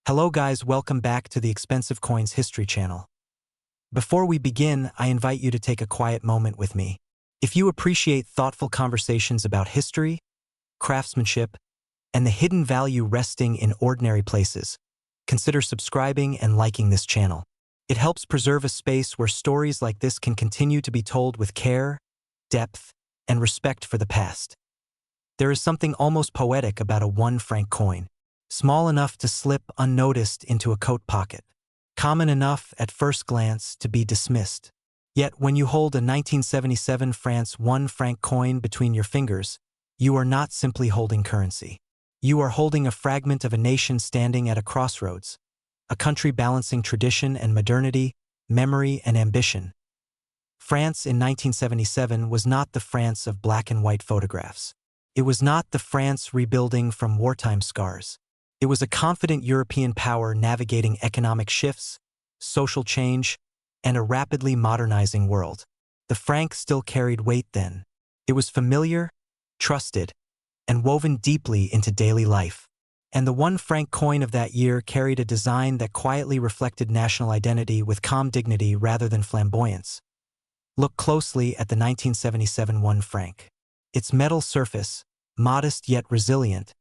Hello guys, welcome back to the Expensive Coins History channel. Before we begin, I invite you to take a quiet moment with me. If you appreciate thoughtful conversations about history, craftsmanship, and the hidden value resting in ordinary places, consider subscribing and liking this channel. It helps preserve a space where stories like this can continue to be told with care, depth, and respect for the past. There is something almost poetic about a 1 franc coin. Small enough to slip unnoticed into a coat pocket, common enough at first glance to be dismissed. Yet when you hold a 1977 France 1 franc coin between your fingers, you are not simply holding currency. You are holding a fragment of a nation standing at a crossroads, a country balancing tradition and modernity, memory and ambition. France in 1977 was not the France of black and white photographs. It was not the France rebuilding from wartime scars. It was a confident European power navigating economic shifts, social change, and a rapidly modernizing world. The franc still carried weight then. It was familiar, trusted, and woven deeply into daily life. And the 1 franc coin of that year carried a design that quietly reflected national identity with calm dignity rather than flamboyance. Look closely at the 1977 1 franc. Its metal surface, modest yet resilient,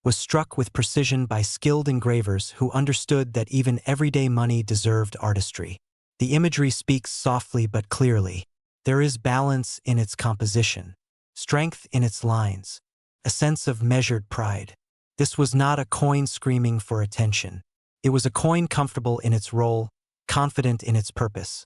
was struck with precision by skilled engravers who understood that even everyday money deserved artistry. The imagery speaks softly but clearly. There is balance in its composition, strength in its lines, a sense of measured pride. This was not a coin screaming for attention. It was a coin comfortable in its role, confident in its purpose.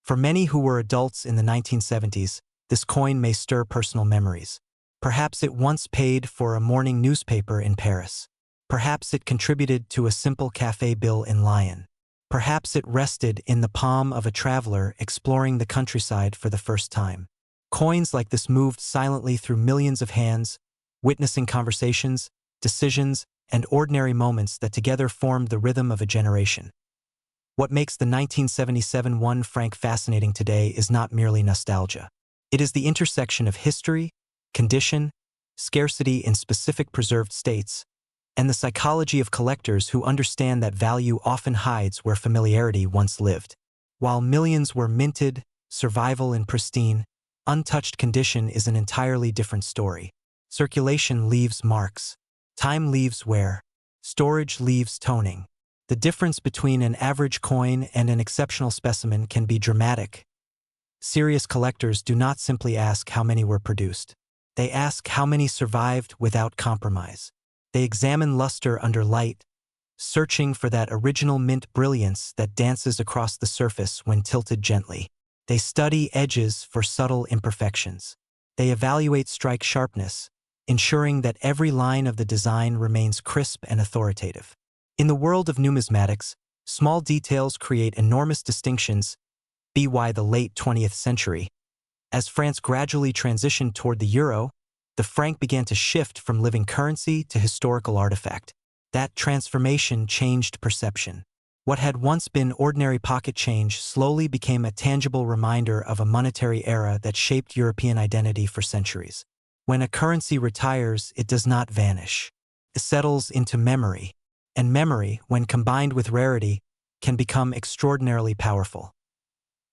For many who were adults in the 1970s, this coin may stir personal memories. Perhaps it once paid for a morning newspaper in Paris. Perhaps it contributed to a simple cafe bill in Lyon. Perhaps it rested in the palm of a traveler exploring the countryside for the first time. Coins like this moved silently through millions of hands, witnessing conversations, decisions, and ordinary moments that together formed the rhythm of a generation. What makes the 1977 1 franc fascinating today is not merely nostalgia. It is the intersection of history, condition, scarcity in specific preserved states, and the psychology of collectors who understand that value often hides where familiarity once lived. While millions were minted, survival in pristine, untouched condition is an entirely different story. Circulation leaves marks. Time leaves wear. Storage leaves toning. The difference between an average coin and an exceptional specimen can be dramatic. Serious collectors do not simply ask how many were produced. They ask how many survived without compromise. They examine luster under light, searching for that original mint brilliance that dances across the surface when tilted gently. They study edges for subtle imperfections. They evaluate strike sharpness, ensuring that every line of the design remains crisp and authoritative. In the world of numismatics, small details create enormous distinctions. By the late 20th century, as France gradually transitioned toward the euro, the franc began to shift from living currency to historical artifact. That transformation changed perception. What had once been ordinary pocket change slowly became a tangible reminder of a monetary era that shaped European identity for centuries. When a currency retires, it does not vanish. It settles into memory, and memory, when combined with rarity, can become extraordinarily powerful.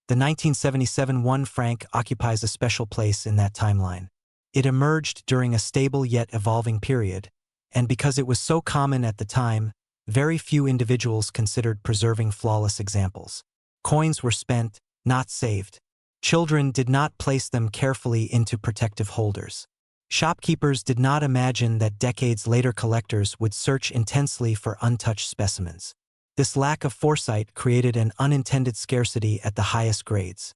The 1977 1 franc occupies a special place in that timeline. It emerged during a stable yet evolving period, and because it was so common at the time, very few individuals considered preserving flawless examples. Coins were spent, not saved. Children did not place them carefully into protective holders. Shopkeepers did not imagine that decades later collectors would search intensely for untouched specimens. This lack of foresight created an unintended scarcity at the highest grades.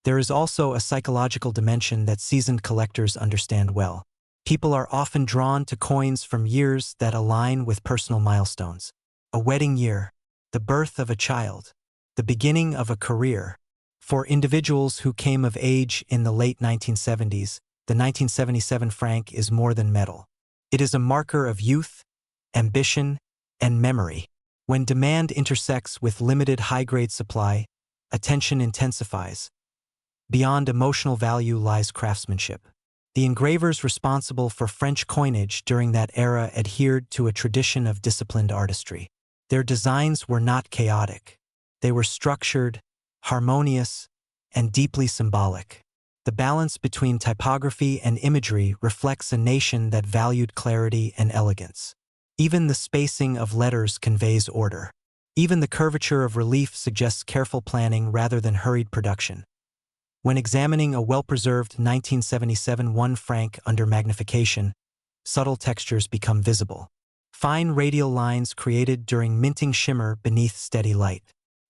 There is also a psychological dimension that seasoned collectors understand well. People are often drawn to coins from years that align with personal milestones. A wedding year, the birth of a child, the beginning of a career. For individuals who came of age in the late 1970s, the 1977 franc is more than metal. It is a marker of youth, ambition, and memory. When demand intersects with limited high-grade supply, attention intensifies. Beyond emotional value lies craftsmanship. The engravers responsible for French coinage during that era adhered to a tradition of disciplined artistry. Their designs were not chaotic. They were structured, harmonious, and deeply symbolic. The balance between typography and imagery reflects a nation that valued clarity and elegance. Even the spacing of letters conveys order. Even the curvature of relief suggests careful planning rather than hurried production. When examining a well-preserved 1977 Franc under magnification, subtle textures become visible. Fine radial lines created during minting shimmer beneath steady light.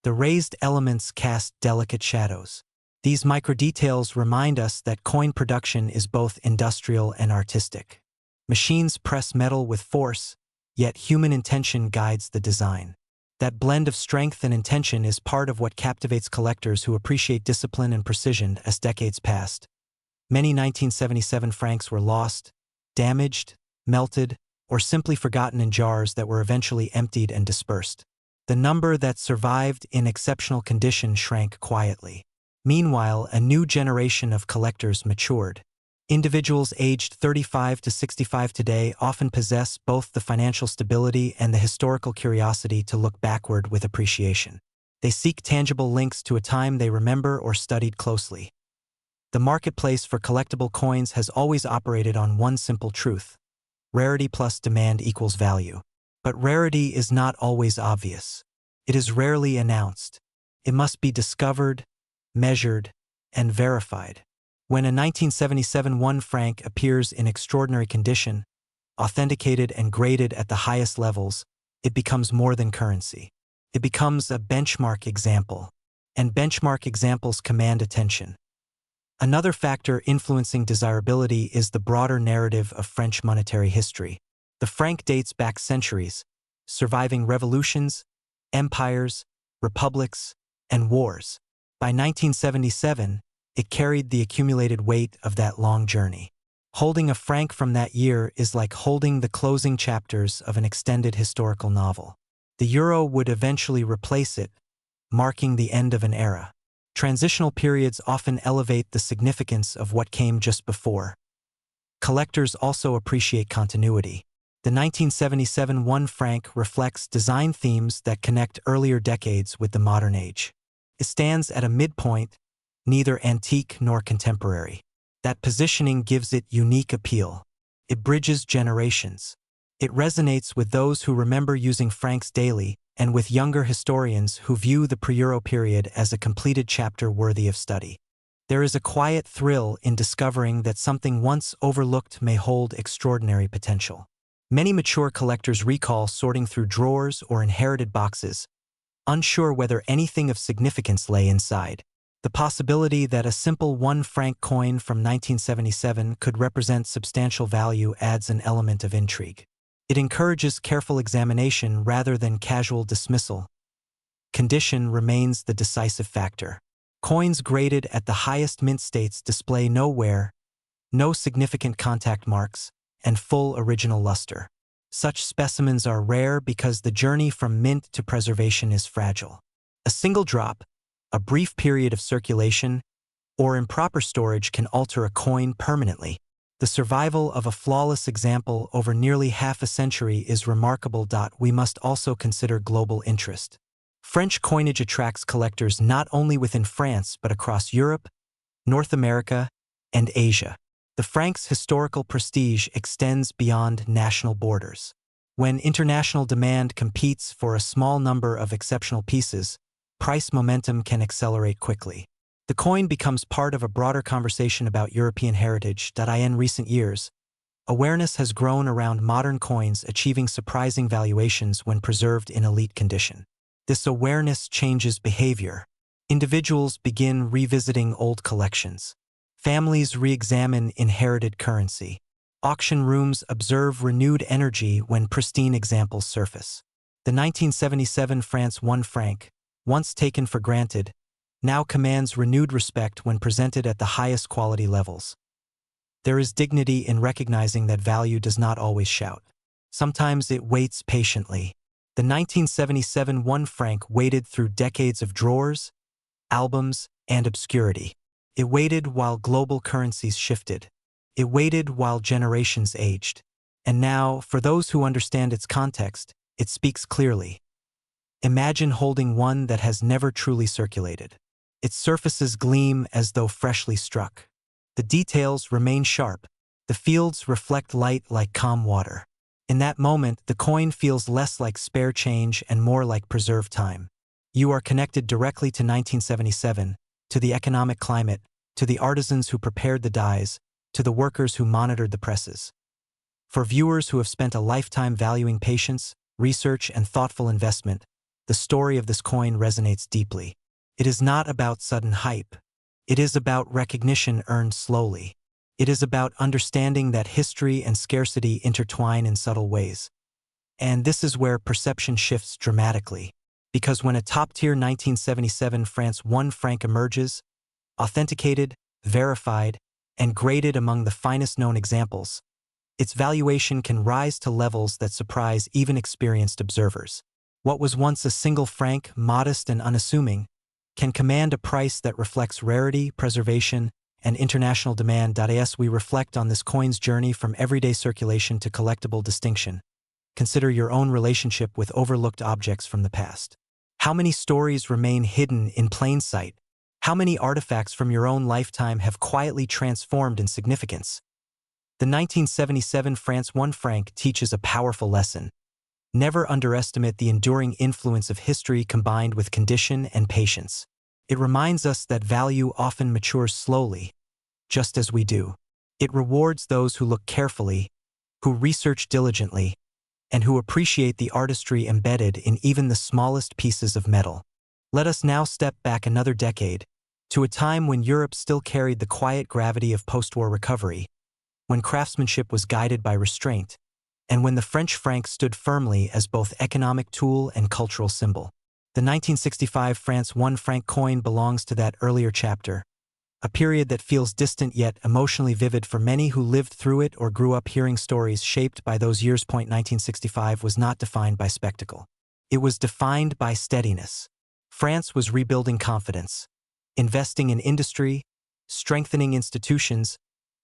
The raised elements cast delicate shadows. These microdetails remind us that coin production is both industrial and artistic. Machines press metal with force, yet human intention guides the design. That blend of strength and intention is part of what captivates collectors who appreciate discipline and precision as decades passed. Many 1977 francs were lost, damaged, melted, or simply forgotten in jars that were eventually emptied and dispersed. The number that survived in exceptional condition shrank quietly. Meanwhile, a new generation of collectors matured. Individuals aged 35 to 65 today often possess both the financial stability and the historical curiosity to look backward with appreciation. They seek tangible links to a time they remember or studied closely. The marketplace for collectible coins has always operated on one simple truth: rarity plus demand equals value. But rarity is not always obvious. It is rarely announced. It must be discovered, measured, and verified. When a 1977 Franc appears in extraordinary condition, authenticated and graded at the highest levels, it becomes more than currency. It becomes a benchmark example, and benchmark examples command attention. Another factor influencing desirability is the broader narrative of French monetary history. The franc dates back centuries, surviving revolutions, empires, republics, and wars. By 1977, it carried the accumulated weight of that long journey. Holding a franc from that year is like holding the closing chapters of an extended historical novel. The euro would eventually replace it, marking the end of an era. Transitional periods often elevate the significance of what came just before. Collectors also appreciate continuity. The 1977 Franc reflects design themes that connect earlier decades with the modern age. It stands at a midpoint, neither antique nor contemporary. That positioning gives it unique appeal. It bridges generations. It resonates with those who remember using francs daily and with younger historians who view the pre-Euro period as a completed chapter worthy of study. There is a quiet thrill in discovering that something once overlooked may hold extraordinary potential. Many mature collectors recall sorting through drawers or inherited boxes, unsure whether anything of significance lay inside. The possibility that a simple Franc coin from 1977 could represent substantial value adds an element of intrigue. It encourages careful examination rather than casual dismissal. Condition remains the decisive factor. Coins graded at the highest mint states display no wear, no significant contact marks, and full original luster. Such specimens are rare because the journey from mint to preservation is fragile. A single drop, a brief period of circulation, or improper storage can alter a coin permanently. The survival of a flawless example over nearly half a century is remarkable. We must also consider global interest. French coinage attracts collectors not only within France but across Europe, North America, and Asia. The franc's historical prestige extends beyond national borders. When international demand competes for a small number of exceptional pieces, price momentum can accelerate quickly. The coin becomes part of a broader conversation about European heritage. In recent years, awareness has grown around modern coins achieving surprising valuations when preserved in elite condition. This awareness changes behavior. Individuals begin revisiting old collections. Families re-examine inherited currency. Auction rooms observe renewed energy when pristine examples surface. The 1977 France Franc, once taken for granted, now commands renewed respect when presented at the highest quality levels. There is dignity in recognizing that value does not always shout. Sometimes it waits patiently. The 1977 Franc waited through decades of drawers, albums, and obscurity. It waited while global currencies shifted. It waited while generations aged. And now, for those who understand its context, it speaks clearly. Imagine holding one that has never truly circulated. Its surfaces gleam as though freshly struck. The details remain sharp. The fields reflect light like calm water. In that moment, the coin feels less like spare change and more like preserved time. You are connected directly to 1977, to the economic climate, to the artisans who prepared the dies, to the workers who monitored the presses. For viewers who have spent a lifetime valuing patience, research, and thoughtful investment, the story of this coin resonates deeply. It is not about sudden hype. It is about recognition earned slowly. It is about understanding that history and scarcity intertwine in subtle ways. And this is where perception shifts dramatically. Because when a top-tier 1977 France 1 franc emerges, authenticated, verified, and graded among the finest known examples, its valuation can rise to levels that surprise even experienced observers. What was once a single franc, modest and unassuming, can command a price that reflects rarity, preservation, and international demand. As we reflect on this coin's journey from everyday circulation to collectible distinction, consider your own relationship with overlooked objects from the past. How many stories remain hidden in plain sight? How many artifacts from your own lifetime have quietly transformed in significance? The 1977 France 1 franc teaches a powerful lesson. Never underestimate the enduring influence of history combined with condition and patience. It reminds us that value often matures slowly, just as we do. It rewards those who look carefully, who research diligently, and who appreciate the artistry embedded in even the smallest pieces of metal. Let us now step back another decade, to a time when Europe still carried the quiet gravity of post-war recovery, when craftsmanship was guided by restraint, and when the French franc stood firmly as both economic tool and cultural symbol. The 1965 France 1 franc coin belongs to that earlier chapter, a period that feels distant yet emotionally vivid for many who lived through it or grew up hearing stories shaped by those years. 1965 was not defined by spectacle. It was defined by steadiness. France was rebuilding confidence, investing in industry, strengthening institutions,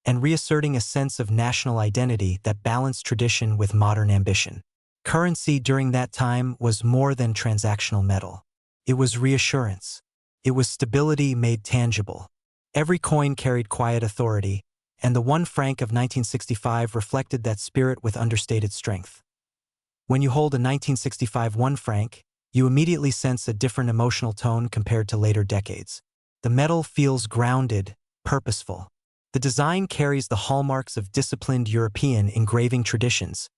and reasserting a sense of national identity that balanced tradition with modern ambition. Currency during that time was more than transactional metal. It was reassurance. It was stability made tangible. Every coin carried quiet authority, and the 1 franc of 1965 reflected that spirit with understated strength. When you hold a 1965 1 franc, you immediately sense a different emotional tone compared to later decades. The metal feels grounded, purposeful. The design carries the hallmarks of disciplined European engraving traditions,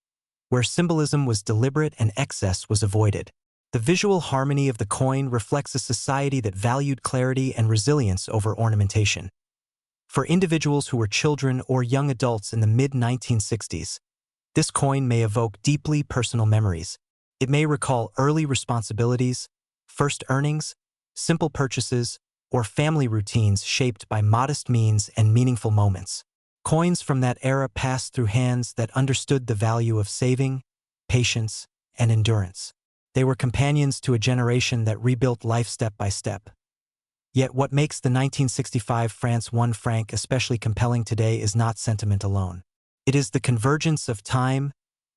where symbolism was deliberate and excess was avoided. The visual harmony of the coin reflects a society that valued clarity and resilience over ornamentation. For individuals who were children or young adults in the mid-1960s, this coin may evoke deeply personal memories. It may recall early responsibilities, first earnings, simple purchases, or family routines shaped by modest means and meaningful moments. Coins from that era passed through hands that understood the value of saving, patience, and endurance. They were companions to a generation that rebuilt life step by step. Yet what makes the 1965 France 1 franc especially compelling today is not sentiment alone. It is the convergence of time,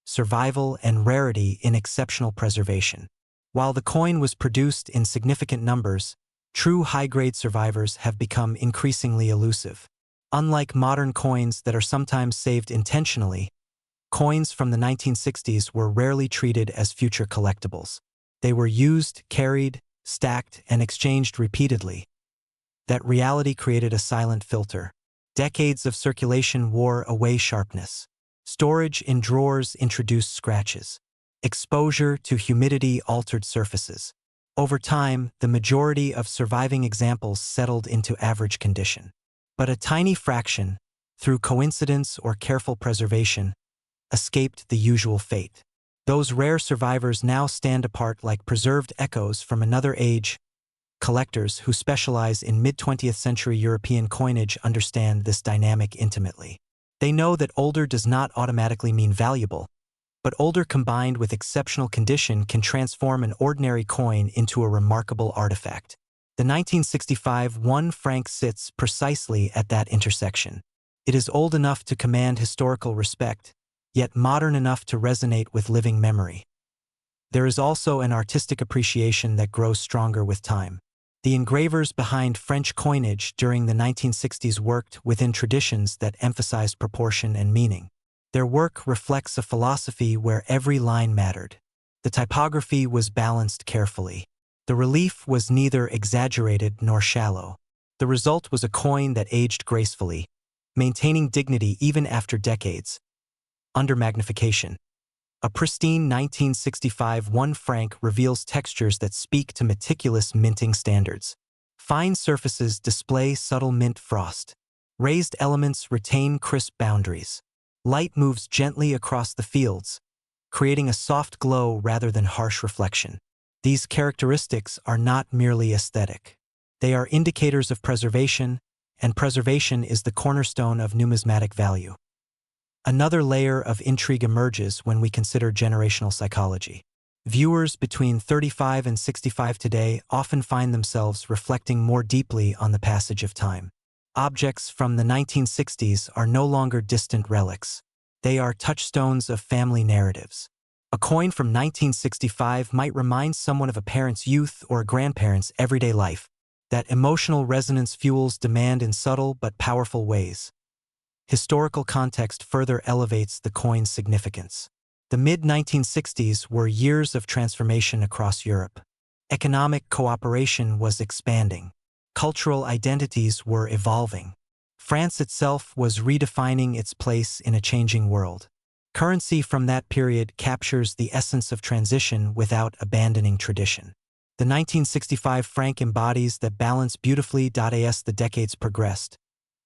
survival, and rarity in exceptional preservation. While the coin was produced in significant numbers, true high-grade survivors have become increasingly elusive. Unlike modern coins that are sometimes saved intentionally, coins from the 1960s were rarely treated as future collectibles. They were used, carried, stacked, and exchanged repeatedly. That reality created a silent filter. Decades of circulation wore away sharpness. Storage in drawers introduced scratches. Exposure to humidity altered surfaces. Over time, the majority of surviving examples settled into average condition. But a tiny fraction, through coincidence or careful preservation, escaped the usual fate. Those rare survivors now stand apart like preserved echoes from another age. Collectors who specialize in mid-20th century European coinage understand this dynamic intimately. They know that older does not automatically mean valuable, but older combined with exceptional condition can transform an ordinary coin into a remarkable artifact. The 1965 1 franc sits precisely at that intersection. It is old enough to command historical respect, yet modern enough to resonate with living memory. There is also an artistic appreciation that grows stronger with time. The engravers behind French coinage during the 1960s worked within traditions that emphasized proportion and meaning. Their work reflects a philosophy where every line mattered. The typography was balanced carefully. The relief was neither exaggerated nor shallow. The result was a coin that aged gracefully, maintaining dignity even after decades. Under magnification. A pristine 1965 1 franc reveals textures that speak to meticulous minting standards. Fine surfaces display subtle mint frost. Raised elements retain crisp boundaries. Light moves gently across the fields, creating a soft glow rather than harsh reflection. These characteristics are not merely aesthetic. They are indicators of preservation, and preservation is the cornerstone of numismatic value. Another layer of intrigue emerges when we consider generational psychology. Viewers between 35 and 65 today often find themselves reflecting more deeply on the passage of time. Objects from the 1960s are no longer distant relics. They are touchstones of family narratives. A coin from 1965 might remind someone of a parent's youth or a grandparent's everyday life. That emotional resonance fuels demand in subtle but powerful ways. Historical context further elevates the coin's significance. The mid-1960s were years of transformation across Europe. Economic cooperation was expanding. Cultural identities were evolving. France itself was redefining its place in a changing world. Currency from that period captures the essence of transition without abandoning tradition. The 1965 franc embodies that balance beautifully. As the decades progressed,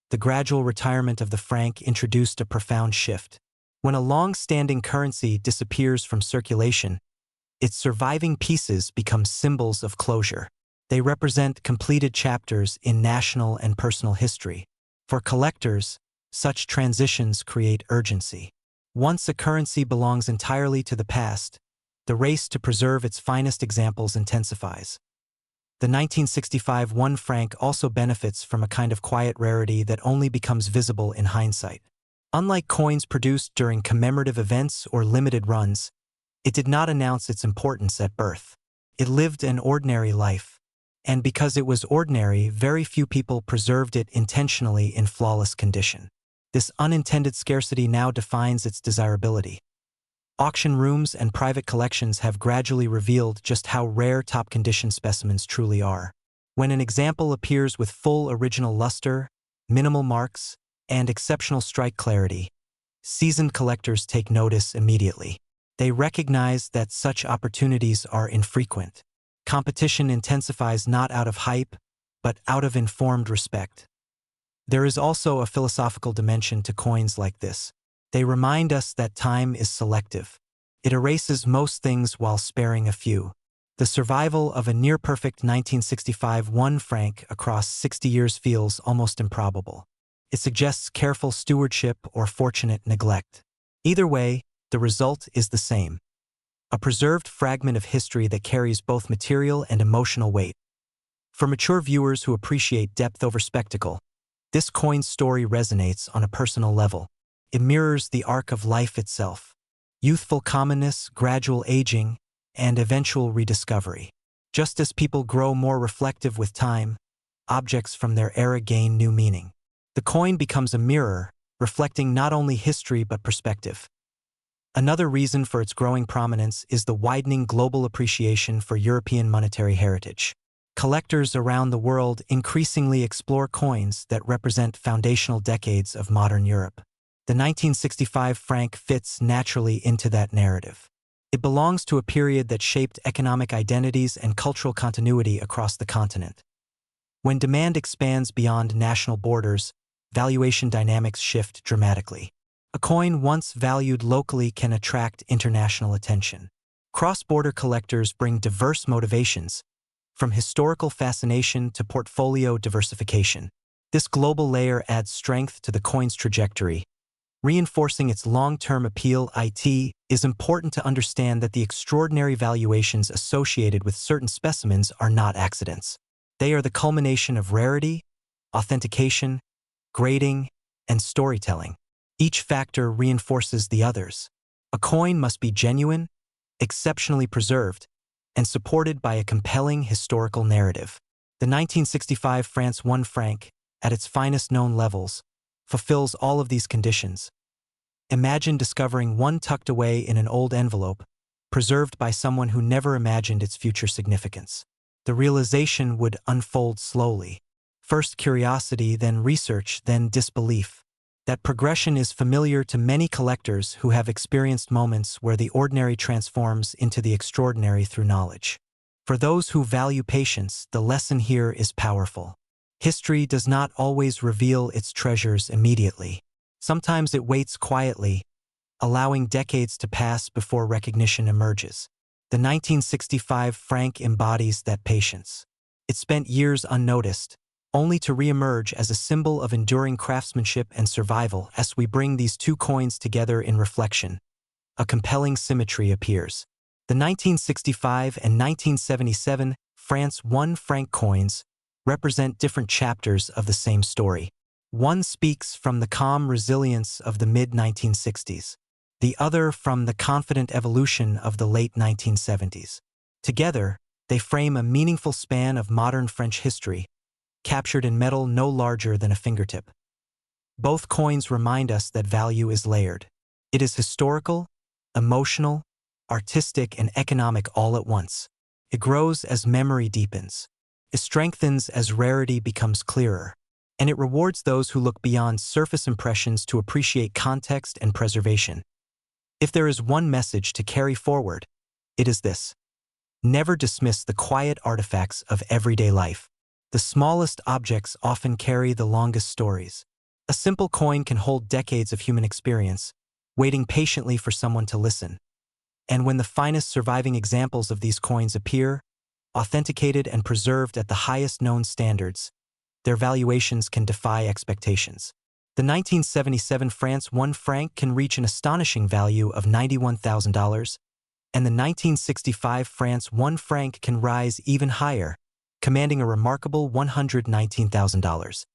the gradual retirement of the franc introduced a profound shift. When a long-standing currency disappears from circulation, its surviving pieces become symbols of closure. They represent completed chapters in national and personal history. For collectors, such transitions create urgency. Once a currency belongs entirely to the past, the race to preserve its finest examples intensifies. The 1965 1 franc also benefits from a kind of quiet rarity that only becomes visible in hindsight. Unlike coins produced during commemorative events or limited runs, it did not announce its importance at birth. It lived an ordinary life, and because it was ordinary, very few people preserved it intentionally in flawless condition. This unintended scarcity now defines its desirability. Auction rooms and private collections have gradually revealed just how rare top-condition specimens truly are. When an example appears with full original luster, minimal marks, and exceptional strike clarity, seasoned collectors take notice immediately. They recognize that such opportunities are infrequent. Competition intensifies not out of hype, but out of informed respect. There is also a philosophical dimension to coins like this. They remind us that time is selective. It erases most things while sparing a few. The survival of a near-perfect 1965 1 franc across 60 years feels almost improbable. It suggests careful stewardship or fortunate neglect. Either way, the result is the same. A preserved fragment of history that carries both material and emotional weight. For mature viewers who appreciate depth over spectacle, this coin's story resonates on a personal level. It mirrors the arc of life itself. Youthful commonness, gradual aging, and eventual rediscovery. Just as people grow more reflective with time, objects from their era gain new meaning. The coin becomes a mirror, reflecting not only history but perspective. Another reason for its growing prominence is the widening global appreciation for European monetary heritage. Collectors around the world increasingly explore coins that represent foundational decades of modern Europe. The 1965 franc fits naturally into that narrative. It belongs to a period that shaped economic identities and cultural continuity across the continent. When demand expands beyond national borders, valuation dynamics shift dramatically. A coin once valued locally can attract international attention. Cross-border collectors bring diverse motivations, from historical fascination to portfolio diversification. This global layer adds strength to the coin's trajectory, reinforcing its long-term appeal. It is important to understand that the extraordinary valuations associated with certain specimens are not accidents. They are the culmination of rarity, authentication, grading, and storytelling. Each factor reinforces the others. A coin must be genuine, exceptionally preserved, and supported by a compelling historical narrative. The 1965 France 1 franc, at its finest known levels, fulfills all of these conditions. Imagine discovering one tucked away in an old envelope, preserved by someone who never imagined its future significance. The realization would unfold slowly. First curiosity, then research, then disbelief. That progression is familiar to many collectors who have experienced moments where the ordinary transforms into the extraordinary through knowledge. For those who value patience, the lesson here is powerful. History does not always reveal its treasures immediately. Sometimes it waits quietly, allowing decades to pass before recognition emerges. The 1965 franc embodies that patience. It spent years unnoticed, only to re-emerge as a symbol of enduring craftsmanship and survival. As we bring these two coins together in reflection, a compelling symmetry appears. The 1965 and 1977 France 1 franc coins represent different chapters of the same story. One speaks from the calm resilience of the mid-1960s, the other from the confident evolution of the late 1970s. Together, they frame a meaningful span of modern French history, captured in metal no larger than a fingertip. Both coins remind us that value is layered. It is historical, emotional, artistic, and economic all at once. It grows as memory deepens. It strengthens as rarity becomes clearer. And it rewards those who look beyond surface impressions to appreciate context and preservation. If there is one message to carry forward, it is this: never dismiss the quiet artifacts of everyday life. The smallest objects often carry the longest stories. A simple coin can hold decades of human experience, waiting patiently for someone to listen. And when the finest surviving examples of these coins appear, authenticated and preserved at the highest known standards, their valuations can defy expectations. The 1977 France 1 franc can reach an astonishing value of $91,000, and the 1965 France 1 franc can rise even higher, commanding a remarkable $119,000.